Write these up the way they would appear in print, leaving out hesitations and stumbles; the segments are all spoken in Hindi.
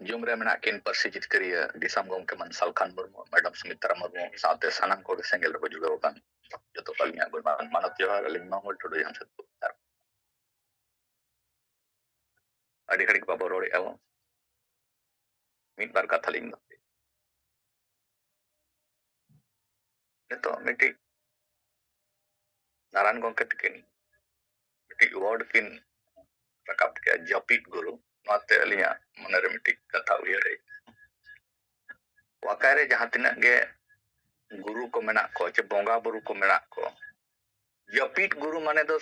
ᱡᱩᱢ ᱨᱮ ᱢᱮᱱᱟᱜ ᱠᱤᱱ ᱯᱟᱹᱨᱥᱤ ᱡᱤᱛᱠᱟᱹᱨᱤᱭᱟᱹ ᱫᱤᱥᱚᱢ ᱜᱚᱢᱠᱮ ᱢᱟᱱᱥᱟᱞ ᱠᱷᱟᱱ ᱢᱩᱨᱢᱩ ᱢᱮᱰᱟᱢ ᱥᱩᱢᱤᱛᱨᱟ ᱢᱩᱨᱢᱩ ᱥᱟᱶᱛᱮ ᱥᱟᱱᱟᱢ ᱠᱚᱜᱮ ᱥᱮᱸᱜᱮᱞ ᱨᱮᱠᱚ ᱡᱩᱞᱟᱹᱣ ᱟᱠᱟᱱ ᱡᱚᱛᱚ ᱠᱚ ᱟᱹᱞᱤᱧᱟᱜ ᱜᱩᱱᱢᱟᱱ ᱢᱟᱱᱚᱛ ᱡᱚᱦᱟᱨ ᱟᱹᱞᱤᱧ ᱢᱚᱝᱜᱚᱞ ᱴᱩᱰᱩ ᱡᱟᱢᱥᱮᱫᱽᱯᱩᱨ ᱟᱹᱰᱤ ᱜᱷᱟᱹᱲᱤᱡ ᱵᱟᱵᱚ ᱨᱚᱲᱮᱜᱼᱟ ᱵᱚ ᱢᱤᱫ ᱵᱟᱨ ᱠᱟᱛᱷᱟ ᱞᱤᱧ ᱱᱤᱛᱚᱜ ᱢᱤᱫᱴᱤᱡ ᱱᱟᱨᱟᱭᱚᱱ ᱜᱚᱢᱠᱮ ᱛᱟᱹᱠᱤᱱ ᱢᱤᱫᱴᱤᱡ ᱣᱟᱨᱰ ᱠᱤᱱ ᱨᱟᱠᱟᱵ ᱠᱮᱜᱼᱟ ᱡᱟᱹᱯᱤᱫ ᱜᱩᱨᱩ ᱱᱚᱣᱟᱛᱮ ᱟᱹᱞᱤᱧᱟᱜ ᱢᱚᱱᱮᱨᱮ ᱢᱤᱫᱴᱤᱡ ᱠᱟᱛᱷᱟ ᱩᱭᱦᱟᱹᱨ ᱦᱮᱡ ᱣᱟᱠᱟᱭ ᱨᱮ ᱡᱟᱦᱟᱸ ᱛᱤᱱᱟᱹᱜ ᱜᱮ ᱜᱩᱨᱩ ko ᱢᱮᱱᱟᱜ ko ᱪᱮ ᱵᱚᱸᱜᱟ ᱵᱩᱨᱩ ko ᱢᱮᱱᱟᱜ ko ᱡᱟᱹᱯᱤᱫ ᱜᱩᱨᱩ ᱢᱟᱱᱮ ᱫᱚ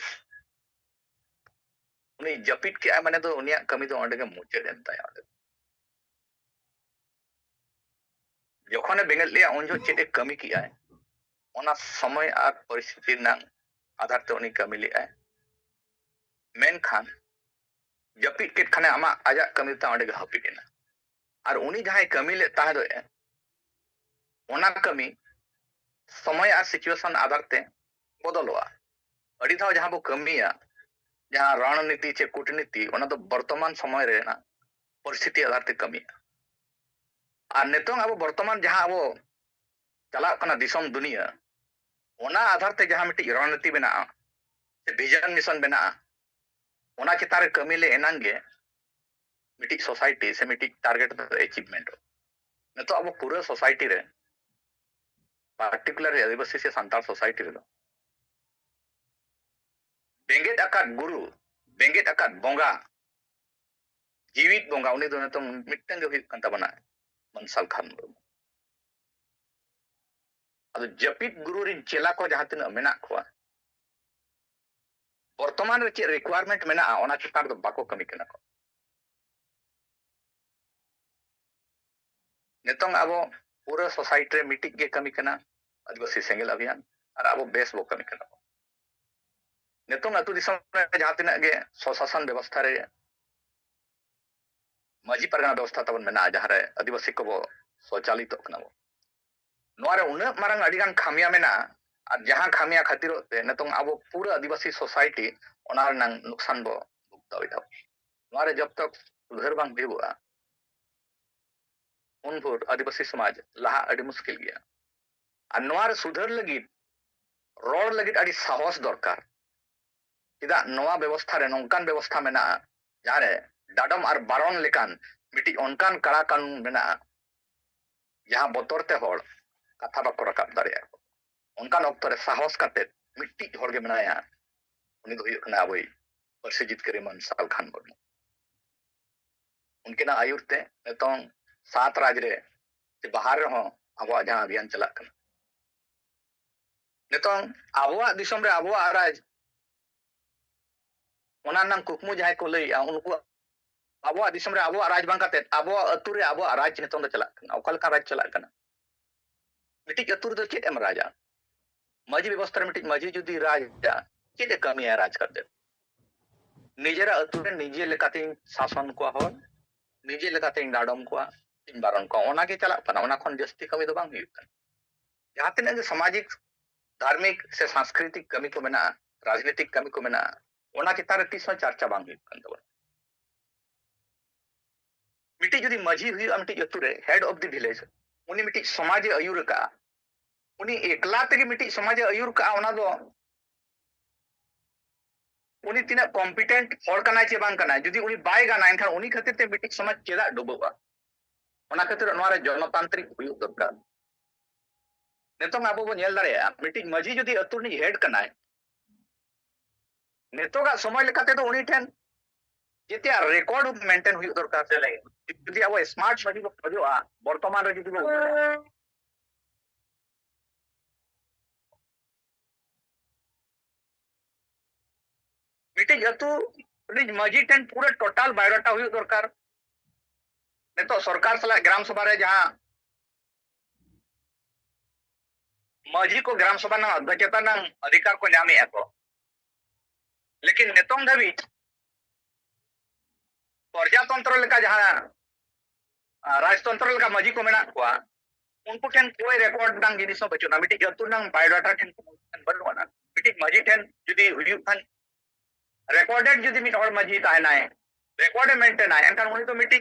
उनी जपित के माने दो उनिया कमी दो अंडे के मुचाद एन ताया जखने बेंगल लिया उन जो चेटे कमी किया है ओना समय आर परिस्थिति ना आधार ते उनी कमी लिया है मेन खान जपित के खाने आमा आजा कमी ता अंडे के हपिट एना आर उनी जहां कमी ले ताहे दो ओना कमी समय आर सिचुएशन आधार ते बदलवा अड़ी था जहां बो कमिया जहां रणनीति चे कूटनीति ओना तो वर्तमान समय रे ना परिस्थिति आधार ते कमिया और नितों अब वर्तमान जहां अब चला कना दिसम दुनिया ओना आधार ते जहां मिट्टी रणनीति बना से विजन मिशन बना ओना चितारे कमी ले एनांगे मिट्टी सोसाइटी से मिट्टी टारगेट अचीवमेंट नितो अब पूरा सोसाइटी रे पार्टिकुलर आदिवासी से सांताल सोसाइटी रे बेंगेट आकात गुरु बेंगेट आकात बोंगा जीवित बोंगा उनी दो नितो मिट्टन जो हुई कंता बना मनसाल खान अब जपित गुरु रिन चेला को जहां तिना मेना को वर्तमान रे चे रिक्वायरमेंट मेना ओना चितार दो बाको कमी कना को नितों अब पूरा सोसाइटी रे मिट्टी के कमी कना आदिवासी सेंगेल अभियान और अब बेस बो कमी कना नितों अतु दिसम जहां तिना गे स्वशासन व्यवस्था रे माजी परगना व्यवस्था तबन मेना जहां रे आदिवासी को बो स्वचालित कना बो नोरे उन मारंग अडिगान खामिया मेना और जहां खामिया खातिर ते नितों अब पूरा आदिवासी सोसाइटी ओना नंग नुकसान बो भुगताव नोरे जब तक सुधार बांग हुआ उन भोर आदिवासी समाज लहा अड़ी मुश्किल गया और नोरे सुधार लगी रोड लगी अड़ी साहस दरकार चिदा नोआ व्यवस्था रे नोंकान व्यवस्था मेना जारे डाडम और बारन लेकान मिटी ओनकान कड़ा कानून मेना जहां बतौर ते होड़ कथा बाको रकाब दाड़िया ओनकान ऑक्ट रे साहस काते मिट्टी होड़ गे मेनाया उनी दो हुयुग कना अबई परसी जितकरी मनसाल खान मुर्मू उनके ना आयुरते नितों सात राज रे बाहर रे हो अबो जहां अभियान चला कना नितों अबो दिसम रे अबो राज ओना नंग कुकमु जहां को लई उनको अबो दिसम रे अबो राज बांग काते अबो अतु रे अबो राज नितों दो चला कना ओकल का राज चला कना मिट्टी अतु रे दो चेत एम राजा माजी व्यवस्था रे मिट्टी माजी जुदी राज चेत कमी है राज करते निजेरा अतु रे निजे लेकाते शासन को हो निजे लेकाते डाडम को इन बारन को ओना के चला कना ओना खन जस्ती कमी दो बांग हुई कना जहां तिना के सामाजिक धार्मिक से सांस्कृतिक कमी को मेना राजनीतिक कमी को मेना ओना के तारे तीसो चर्चा बांग हुई कन दो मिट्टी जुदी माजी हुई मिट्टी अतु रे हेड ऑफ द विलेज उनी मिट्टी समाज आयुर का उनी एकला ते मिट्टी समाज आयुर का ओना दो उनी तिना कॉम्पिटेंट होड़ कना चे बांग कना जुदी उनी बाय गाना एनखान उनी खातिर ते मिट्टी समाज चेदा डुबोबा ओना खातिर नोरे जनतांत्रिक हुई दरकार नितों आबो बो नेल दाड़े मिट्टी माजी जुदी अतु नि हेड कना नितों का समय लेकाते तो उनी ठेन जेते रिकॉर्ड मेंटेन हुई दरकार चले जुदी अब स्मार्ट माजी को खोजोआ वर्तमान रे जुदी बो मिट्टी अतु नि माजी ठेन पूरा टोटल बायोडाटा हुई दरकार नितो सरकार सला ग्राम सभा रे जहां माजी को ग्राम सभा ना अध्यक्षता ना अधिकार को नामे को लेकिन नितों धाबी प्रजातंत्र लेका जहां राजतंत्र लेका माजी को मेना को उनको ठेन कोई रिकॉर्ड नांग जिनिस बचुना मिट्टी अतु नांग बायोडाटा ठेन बनुआना मिट्टी माजी ठेन जुदी हुई खान रिकॉर्डेड जुदी मिट और माजी ताहनाय रिकॉर्ड मेंटेन आय एनखान उनी तो मिट्टी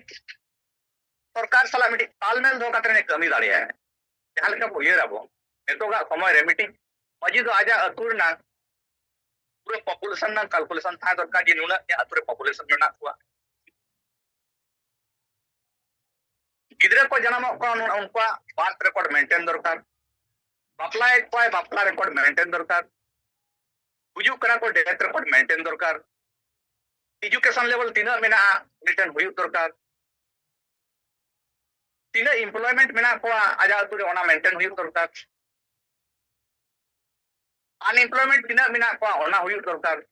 सरकार साला मिटी तालमेल दो काते कमी दाड़िया है जहां लेका उयरबो नितोगा समय रे मिटी मजी दो आजा अतुर ना पूरे पॉपुलेशन ना कैलकुलेशन था दरकार जे नुना या अतुरे पॉपुलेशन मेना कुआ गिदरे को जन्म को उनका बार्थ रिकॉर्ड मेंटेन दरकार बापला एक पाए बापला रिकॉर्ड मेंटेन दरकार बुजु करा को डेथ रिकॉर्ड मेंटेन दरकार एजुकेशन लेवल तीना मेना मेंटेन हुई दरकार तीना एम्प्लॉयमेंट मेना को आजा अतुरे ओना मेंटेन हुई दरकार अनएम्प्लॉयमेंट तीना मेना को ओना हुई दरकार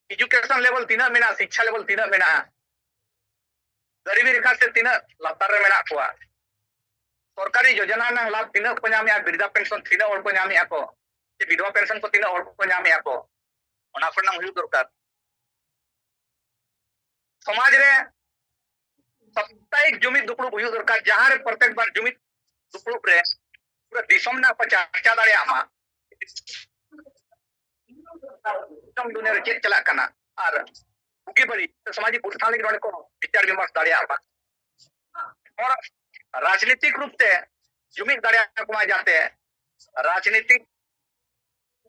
एजुकेशन लेवल तीना मेना शिक्षा लेवल तीना मेना गरीबी रेखा से तीना लातार रे मेना को सरकारी योजना ना लाभ तीना को नामिया वृद्धा पेंशन तीना और को नामिया को जे विधवा पेंशन को तीना और को नामिया को ओना को नाम हुई दरकार समाज रे साप्ताहिक जुमित दुपड़ुब हुई दरकार जहां रे प्रत्येक बार जुमित दुपड़ुब रे पूरा दिसम ना को चर्चा दाड़िया मा दिसम दुनिया रे चेक चला कना और उगी बड़ी सामाजिक उत्थान लगी रोने को विचार विमर्श दाड़िया मा और राजनीतिक रूप से जुमित दाड़िया को मा जाते राजनीतिक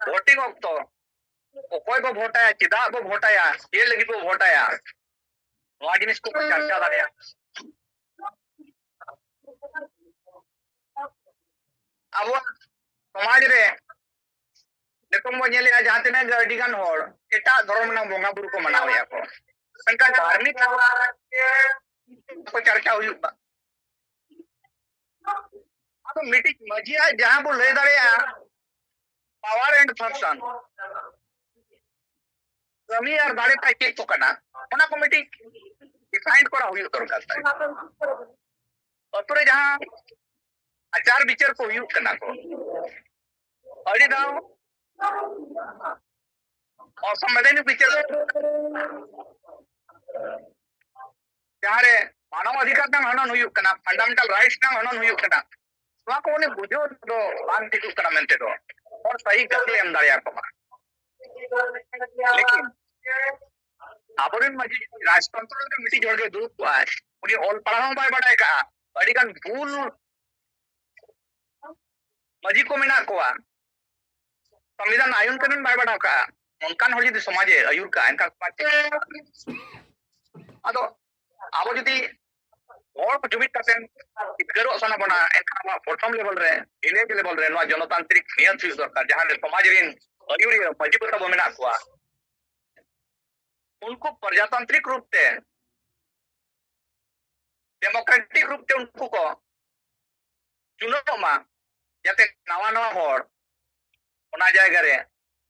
वोटिंग ऑक्टो कोई को वोटाया चिदा को वोटाया ये लगी को वोटाया नवा जिनिस को चर्चा दाड़िया अब समाज रे नितम बो नेले जहां तने गडी गान होड़ एटा धर्म ना बोंगा बुरु को मनावे को संका धार्मिक को चर्चा हुई अब मीटिंग मजिया जहां बो ले दाड़िया पावर एंड फंक्शन कमी और दाड़े का चेक तो कना ओना कमिटी डिफाइन करा हुई दरकार है अतरे जहां आचार विचार को हुई कना को अड़ी दाव असंवैधानिक विचार जहां रे मानव अधिकार ना हनन हुई कना फंडामेंटल राइट्स ना हनन हुई कना नवा को ने बुझो दो बांग टिकु कना मेंते दो और सही गति एम दाड़िया को लेकिन आबोरिन मजी राजतंत्र के मिटी जोड़ के दूध को आज उन्हें ऑल पढ़ाओ बाय बढ़ाए का अड़ी कान भूल मजी को मेना को संविधान आयुन करन बाय बढ़ाओ का उनकान हो जदी समाजे आयुर का इनका अदो आबो जदी और जुमित करते इतगरो सना बना एनका प्रथम लेवल रे विलेज लेवल रे नवा जनतांत्रिक नियत हुई दरकार जहां समाज रिन आयुर मजी को तब मेना को उनको प्रजातांत्रिक रूप से डेमोक्रेटिक रूप से उनको को चुनाव मा जाते नवा नवा होड़ ओना जायगा रे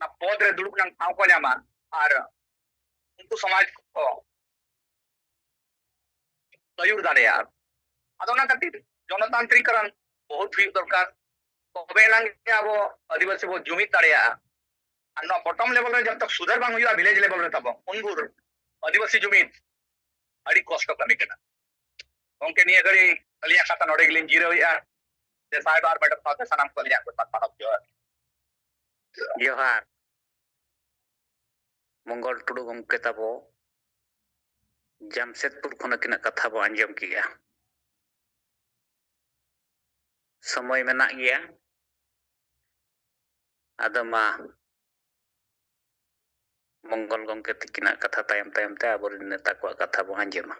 ना पद रे दुड़ुब नंग ठाव को न्यामा और उनको समाज को आयुर दाड़िया अदो ना खातिर जनतांत्रिकरण बहुत हुई दरकार तबे नंग अब आदिवासी वो जुमित दाड़िया अन्ना बॉटम लेवल रे जब तक सुधार बांग हुआ विलेज लेवल रे तब उनगुर आदिवासी जुमित अड़ी कष्ट कमी कना गंके निया गरी अलिया खाता नोडे गिलिन जीरो या जे साइबार मैडम साथे सनाम को लिया को साथ जोहार मंगल टुडू गंके तबो जमशेदपुर खन किना कथा बो अंजम किया समय मेना गया आदमा मंगल गंके तिकिना कथा तायम तायम ते आबोरिन नेता को कथा बो अंजमा